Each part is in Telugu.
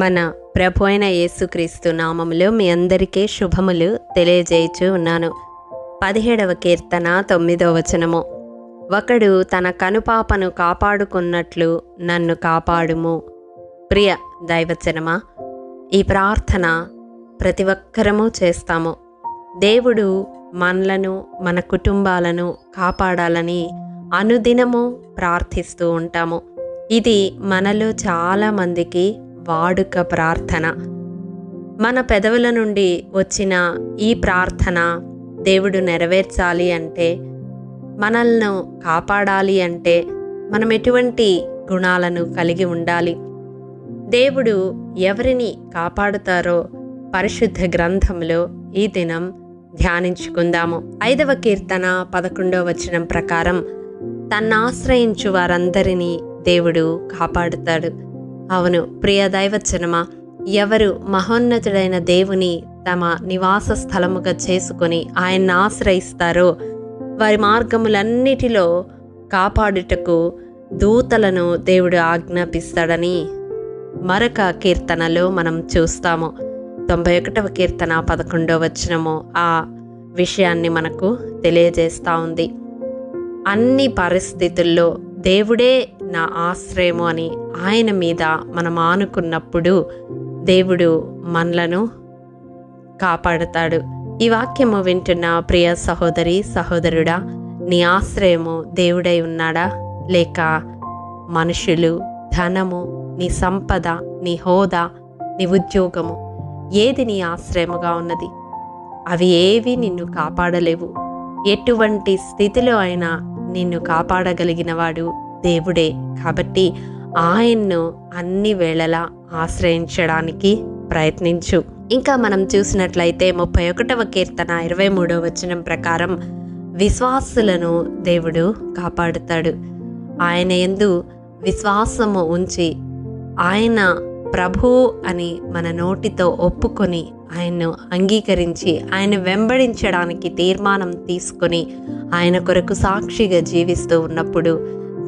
మన ప్రభు అయిన యేసుక్రీస్తు నామములో మీ అందరికీ శుభములు తెలియజేయచ్చు ఉన్నాను. 17వ కీర్తన 9వ వచనము. ఒకడు తన కనుపాపను కాపాడుకున్నట్లు నన్ను కాపాడుము. ప్రియ దైవజనమా, ఈ ప్రార్థన ప్రతి ఒక్కరము చేస్తాము. దేవుడు మనలను మన కుటుంబాలను కాపాడాలని అనుదినము ప్రార్థిస్తూ ఉంటాము. ఇది మనలో చాలామందికి వాడుక ప్రార్థన. మన పెదవుల నుండి వచ్చిన ఈ ప్రార్థన దేవుడు నెరవేర్చాలి అంటే, మనల్ని కాపాడాలి అంటే మనం ఎటువంటి గుణాలను కలిగి ఉండాలి? దేవుడు ఎవరిని కాపాడుతారో పరిశుద్ధ గ్రంథంలో ఈ దినం ధ్యానించుకుందాము. 5వ కీర్తన 11వ వచనం ప్రకారం తన్ను ఆశ్రయించు వారందరినీ దేవుడు కాపాడుతాడు. అవును ప్రియ దైవజనమా, ఎవరు మహోన్నతుడైన దేవుని తమ నివాస స్థలముగా చేసుకొని ఆయన్ని ఆశ్రయిస్తారో వారి మార్గములన్నిటిలో కాపాడుటకు దూతలను దేవుడు ఆజ్ఞాపిస్తాడని మరొక కీర్తనలో మనం చూస్తాము. 91వ కీర్తన 11వ వచనము ఆ విషయాన్ని మనకు తెలియజేస్తూ ఉంది. అన్ని పరిస్థితుల్లో దేవుడే నా ఆశ్రయము అని ఆయన మీద మనం ఆనుకున్నప్పుడు దేవుడు మనలను కాపాడుతాడు. ఈ వాక్యము వింటున్న ప్రియ సహోదరి సహోదరుడా, నీ ఆశ్రయము దేవుడై ఉన్నాడా? లేక మనుషులు, ధనము, నీ సంపద, నీ హోదా, నీ ఉద్యోగము, ఏది నీ ఆశ్రయముగా ఉన్నది? అవి ఏవి నిన్ను కాపాడలేవు. ఎటువంటి స్థితిలో అయినా నిన్ను కాపాడగలిగిన వాడు దేవుడే. కాబట్టి ఆయన్ను అన్ని వేళలా ఆశ్రయించడానికి ప్రయత్నించు. ఇంకా మనం చూసినట్లయితే 31వ కీర్తన 23వ వచనం ప్రకారం విశ్వాసులను దేవుడు కాపాడుతాడు. ఆయన యందు విశ్వాసము ఉంచి ఆయన ప్రభు అని మన నోటితో ఒప్పుకొని ఆయన్ను అంగీకరించి ఆయన వెంబడించడానికి తీర్మానం తీసుకొని ఆయన కొరకు సాక్షిగా జీవిస్తూ ఉన్నప్పుడు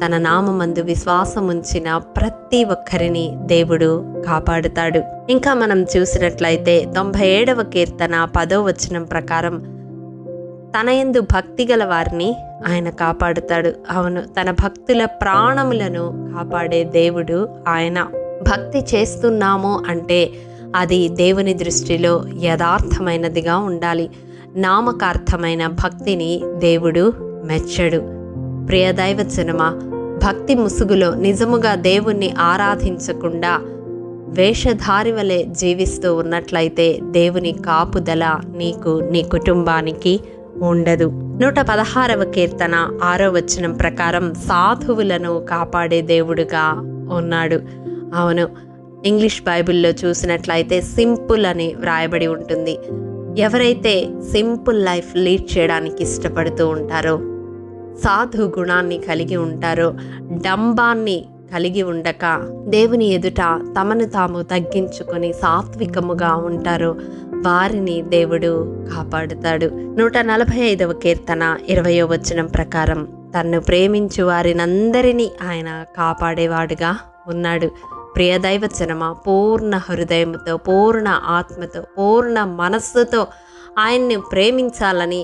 తన నామమందు విశ్వాసం ఉంచిన ప్రతి ఒక్కరిని దేవుడు కాపాడుతాడు. ఇంకా మనం చూసినట్లయితే 97వ కీర్తన 10వ వచనం ప్రకారం తన యందు భక్తి గల వారిని ఆయన కాపాడుతాడు. అవును, తన భక్తుల ప్రాణములను కాపాడే దేవుడు ఆయన. భక్తి చేస్తున్నాము అంటే అది దేవుని దృష్టిలో యథార్థమైనదిగా ఉండాలి. నామకార్థమైన భక్తిని దేవుడు మెచ్చడు. ప్రియ దైవజనమా, భక్తి ముసుగులో నిజముగా దేవుణ్ణి ఆరాధించకుండా వేషధారి వలె జీవిస్తూ ఉన్నట్లయితే దేవుని కాపుదల నీకు, నీ కుటుంబానికి ఉండదు. 116వ కీర్తన 6వ వచనం ప్రకారం సాధువులను కాపాడే దేవుడుగా ఉన్నాడు. అవును, ఇంగ్లీష్ బైబిల్లో చూసినట్లయితే సింపుల్ అని వ్రాయబడి ఉంటుంది. ఎవరైతే సింపుల్ లైఫ్ లీడ్ చేయడానికి ఇష్టపడుతూ ఉంటారో, సాధు గుణాన్ని కలిగి ఉంటారో, డంబాన్ని కలిగి ఉండక దేవుని ఎదుట తమను తాము తగ్గించుకొని సాత్వికముగా ఉంటారో వారిని దేవుడు కాపాడుతాడు. 145వ కీర్తన 20వ వచనం ప్రకారం తన్ను ప్రేమించు వారినందరినీ ఆయన కాపాడేవాడుగా ఉన్నాడు. ప్రియ దైవజనమా, పూర్ణ హృదయంతో, పూర్ణ ఆత్మతో, పూర్ణ మనస్సుతో ఆయన్ని ప్రేమించాలని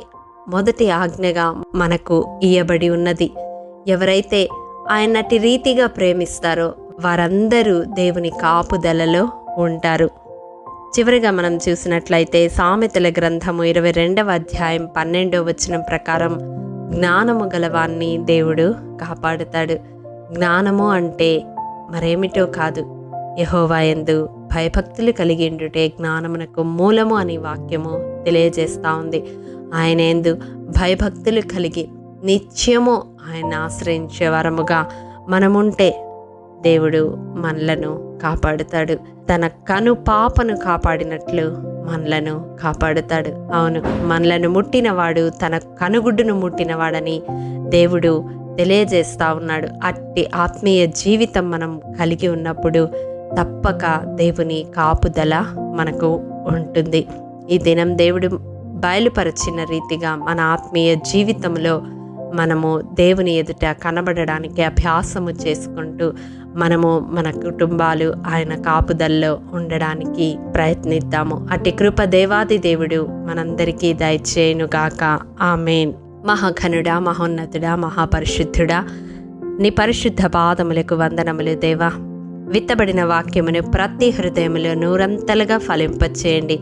మొదటి ఆజ్ఞగా మనకు ఇయ్యబడి ఉన్నది. ఎవరైతే ఆయనటి రీతిగా ప్రేమిస్తారో వారందరూ దేవుని కాపుదలలో ఉంటారు. చివరిగా మనం చూసినట్లయితే సామెతల గ్రంథము 22వ అధ్యాయం 12వ వచనం ప్రకారం జ్ఞానము గలవాన్ని దేవుడు కాపాడుతాడు. జ్ఞానము అంటే మరేమిటో కాదు, యెహోవా యందు భయభక్తులు కలిగిండుటే జ్ఞానమునకు మూలము అని వాక్యము తెలియజేస్తూ ఉంది. ఆయన యందు భయభక్తులు కలిగి నిత్యము ఆయన ఆశ్రయించే వరముగా మనముంటే దేవుడు మనలను కాపాడుతాడు. తన కను పాపను కాపాడినట్లు మనలను కాపాడుతాడు. అవును, మనలను ముట్టినవాడు తన కనుగుడ్డును ముట్టినవాడని దేవుడు తెలియజేస్తూ ఉన్నాడు. అట్టి ఆత్మీయ జీవితం మనం కలిగి ఉన్నప్పుడు తప్పక దేవుని కాపుదల మనకు ఉంటుంది. ఈ దినం దేవుడు బయలుపరిచిన రీతిగా మన ఆత్మీయ జీవితంలో మనము దేవుని ఎదుట కనబడడానికి అభ్యాసము చేసుకుంటూ మనము మన కుటుంబాలు ఆయన కాపుదల్లో ఉండడానికి ప్రయత్నిద్దాము. అట్టి కృప దేవాది దేవుడు మనందరికీ దయచేయునుగాక. ఆమేన్. మహాఘనుడా, మహోన్నతుడా, మహాపరిశుద్ధుడా, నీ పరిశుద్ధ పాదములకు వందనములు దేవా. విత్తబడిన వాక్యమును ప్రతి హృదయములో నూరంతలుగా ఫలింపచేయండి.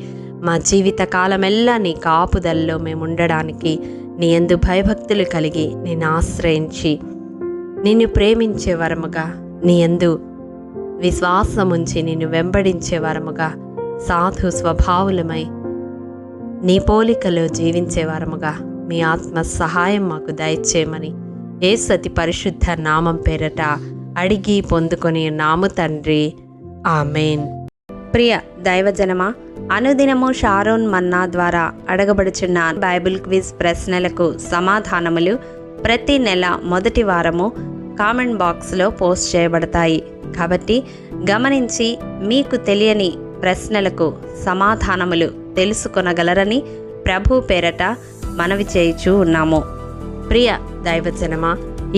మా జీవిత కాలమెల్లా నీ కాపుదల్లో మేము ఉండడానికి నీ యందు భయభక్తులు కలిగి నిన్ను ఆశ్రయించి నిన్ను ప్రేమించే వరముగా, నీ యందు విశ్వాసముంచి నిన్ను వెంబడించే వరముగా, సాధు స్వభావులమై నీ పోలికలో జీవించే వరముగా మీ ఆత్మ సహాయం మాకు దయచేయమని యేసు అతి పరిశుద్ధ నామం పేరట అడిగి పొందుకొని నాము తండ్రి. ఆమేన్. ప్రియ దైవజనమా, అనుదినము షారోన్ మన్నా ద్వారా అడగబడుచున్న బైబిల్ క్విజ్ ప్రశ్నలకు సమాధానములు ప్రతి నెల మొదటి వారము కామెంట్ బాక్స్లో పోస్ట్ చేయబడతాయి. కాబట్టి గమనించి మీకు తెలియని ప్రశ్నలకు సమాధానములు తెలుసుకొనగలరని ప్రభు పేరట మనవి చేయుచూ ఉన్నాము. ప్రియ దైవజనమా,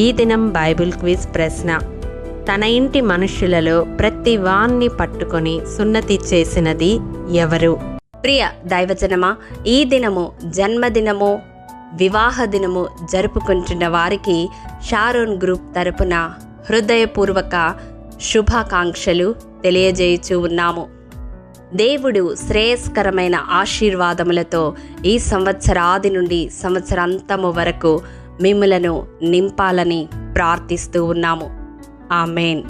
ఈ దినం బైబిల్ క్విజ్ ప్రశ్న: తన ఇంటి మనుషులలో ప్రతి వాణ్ణి పట్టుకొని సున్నతి చేసినది ఎవరు? ప్రియ దైవజనమా, ఈ దినము జన్మదినము, వివాహ దినము జరుపుకుంటున్న వారికి షారోన్ గ్రూప్ తరపున హృదయపూర్వక శుభాకాంక్షలు తెలియజేయుచూ ఉన్నాము. దేవుడు శ్రేయస్కరమైన ఆశీర్వాదములతో ఈ సంవత్సరాది నుండి సంవత్సరాంతము వరకు మిమ్ములను నింపాలని ప్రార్థిస్తూ ఉన్నాము. ఆమేన్.